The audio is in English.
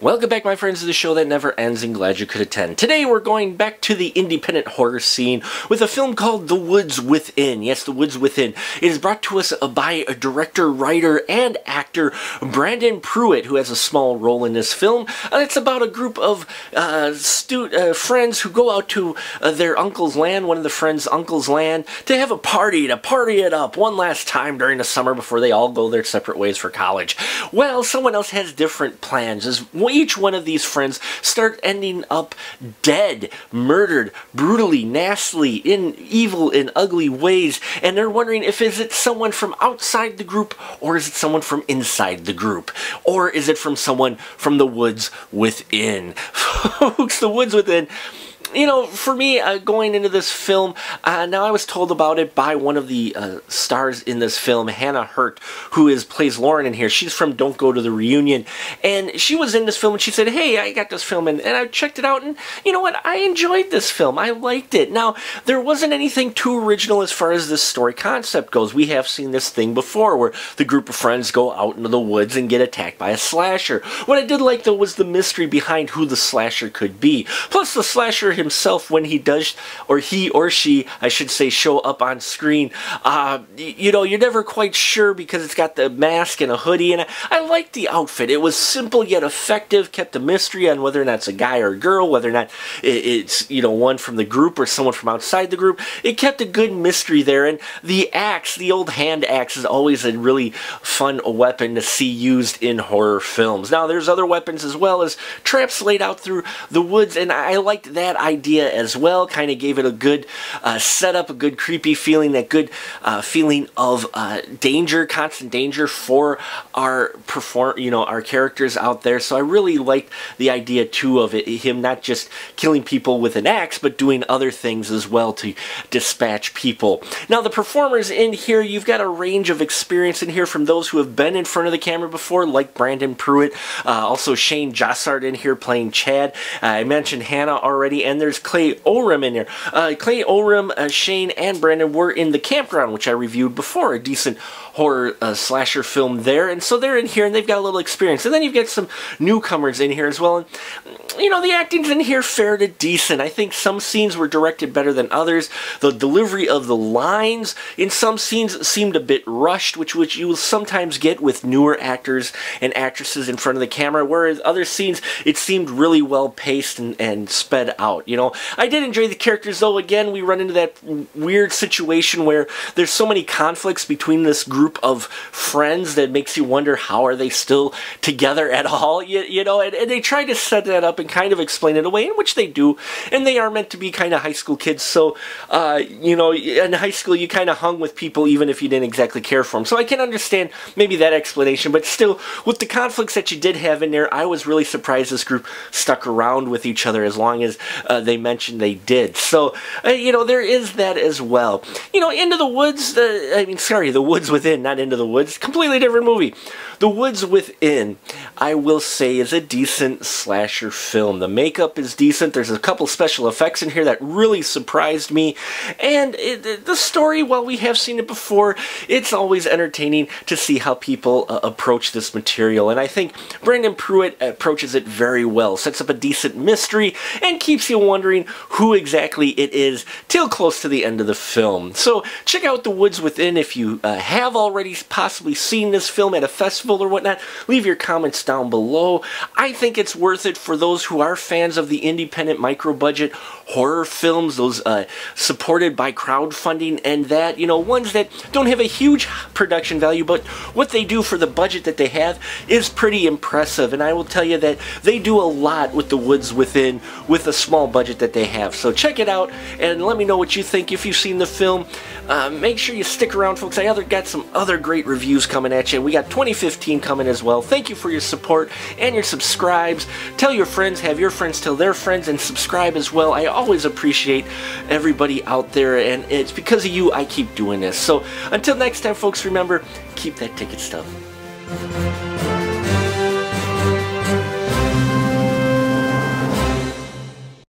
Welcome back, my friends, to the show that never ends, and glad you could attend. Today we're going back to the independent horror scene with a film called The Woods Within. Yes, The Woods Within. It is brought to us by a director, writer, and actor, Brandon Pruitt, who has a small role in this film. It's about a group of friends who go out to their uncle's land, one of the friends' uncle's land, to have a party, to party it up one last time during the summer before they all go their separate ways for college. Well, someone else has different plans. As each one of these friends start ending up dead, murdered, brutally, nastily, in evil and ugly ways, and they're wondering if is it someone from outside the group, or is it someone from inside the group, or is it from someone from the woods within. Folks, The Woods Within. You know, for me, going into this film, now I was told about it by one of the stars in this film, Hannah Hurt, who plays Lauren in here. She's from Don't Go to the Reunion, and she was in this film, and she said, hey, I got this film, and I checked it out, and you know what? I enjoyed this film. I liked it. Now, there wasn't anything too original as far as this story concept goes. We have seen this thing before, where the group of friends go out into the woods and get attacked by a slasher. What I did like, though, was the mystery behind who the slasher could be. Plus, the slasher himself, when he does, or he or she, I should say, show up on screen, you know, you're never quite sure because it's got the mask and a hoodie, and I liked the outfit. It was simple yet effective, kept a mystery on whether or not it's a guy or a girl, whether or not it's, you know, one from the group or someone from outside the group. It kept a good mystery there, and the axe, the old hand axe, is always a really fun weapon to see used in horror films. Now, there's other weapons as well as traps laid out through the woods, and I liked that idea as well. Kind of gave it a good setup, a good creepy feeling, that good feeling of danger, constant danger for our our characters out there. So I really liked the idea too of him not just killing people with an axe, but doing other things as well to dispatch people. Now, the performers in here, you've got a range of experience in here from those who have been in front of the camera before, like Brandon Pruitt, also Shane Jossard in here playing Chad. I mentioned Hannah already, and there's Clay Oram in there. Clay Oram, Shane, and Brandon were in The Campground, which I reviewed before, a decent horror slasher film there, and so they're in here and they've got a little experience. And then you've got some newcomers in here as well, and you know, the acting's in here fair to decent. I think some scenes were directed better than others. The delivery of the lines in some scenes seemed a bit rushed, which you will sometimes get with newer actors and actresses in front of the camera, whereas other scenes, it seemed really well paced and sped out. You know, I did enjoy the characters, though. Again, we run into that weird situation where there's so many conflicts between this group of friends that makes you wonder, how are they still together at all? You know, and they try to set that up and kind of explain it away, in which they do, and they are meant to be kind of high school kids, so you know, in high school you kind of hung with people even if you didn't exactly care for them. So I can understand maybe that explanation, but still, with the conflicts that you did have in there, I was really surprised this group stuck around with each other as long as they mentioned they did. So you know, there is that as well. You know, Into the Woods, The Woods Within, not Into the Woods, completely different movie. The Woods Within, I will say, is a decent slasher film. The makeup is decent. There's a couple special effects in here that really surprised me. And the story, while we have seen it before, it's always entertaining to see how people approach this material. And I think Brandon Pruitt approaches it very well. Sets up a decent mystery and keeps you wondering who exactly it is till close to the end of the film. So check out The Woods Within if you have already possibly seen this film at a festival or whatnot. Leave your comments down below. I think it's worth it for those who are fans of the independent micro-budget horror films, those supported by crowdfunding, and that, you know, ones that don't have a huge production value, but what they do for the budget that they have is pretty impressive. And I will tell you that they do a lot with The Woods Within with a small budget that they have. So check it out and let me know what you think if you've seen the film. Make sure you stick around, folks. I got some other great reviews coming at you. We got 2015 coming as well. Thank you for your support and your subscribes. Tell your friends, have your friends tell their friends, and subscribe as well. I always appreciate everybody out there, and it's because of you I keep doing this. So until next time, folks, remember, keep that ticket stub.